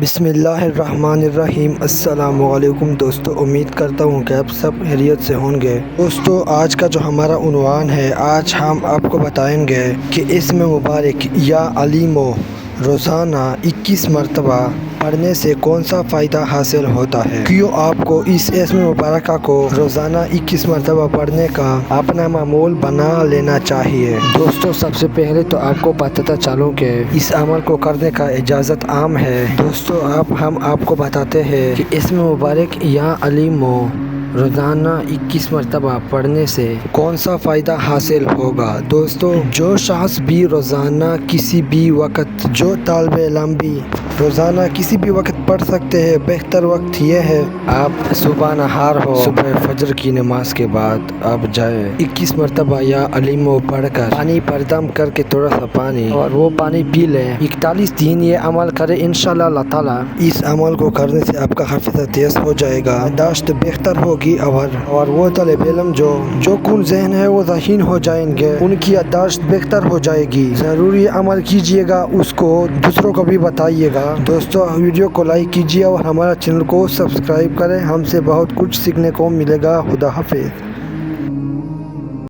بسم اللہ الرحمن الرحیم۔ السلام علیکم دوستو، امید کرتا ہوں کہ آپ سب خیریت سے ہوں گے۔ دوستو، آج کا جو ہمارا عنوان ہے، آج ہم آپ کو بتائیں گے کہ اسم مبارک یا علیمو روزانہ 21 مرتبہ پڑھنے سے کون سا فائدہ حاصل ہوتا ہے۔ کیوں آپ کو اس اسم مبارکہ کو روزانہ 21 مرتبہ پڑھنے کا اپنا معمول بنا لینا چاہیے۔ دوستو، سب سے پہلے تو آپ کو بتاتا چلوں کہ اس عمل کو کرنے کا اجازت عام ہے۔ دوستو، ہم آپ کو بتاتے ہیں کہ اسم مبارک یا علیمو روزانہ 21 مرتبہ پڑھنے سے کون سا فائدہ حاصل ہوگا۔ دوستو، جو شخص بھی روزانہ کسی بھی وقت، جو طالب علم بھی روزانہ کسی بھی وقت پڑھ سکتے ہیں، بہتر وقت یہ ہے آپ صبح نہار ہو، صبح فجر کی نماز کے بعد آپ جائیں 21 مرتبہ یا علیمو پڑھ کر پانی پر دم کر کے تھوڑا سا پانی اور وہ پانی پی لیں۔ 41 دن یہ عمل کرے، انشاءاللہ اللہ تعالیٰ اس عمل کو کرنے سے آپ کا حافظہ تیز ہو جائے گا، یادداشت بہتر ہوگی اور وہ طالب علم جو کن ذہن ہے وہ ذہین ہو جائیں گے، ان کی یادداشت بہتر ہو جائے گی۔ ضروری عمل کیجئے گا، اس کو دوسروں کو بھی بتائیے گا۔ دوستو، ویڈیو کو لائک کیجئے اور ہمارا چینل کو سبسکرائب کریں، ہم سے بہت کچھ سیکھنے کو ملے گا۔ خدا حافظ۔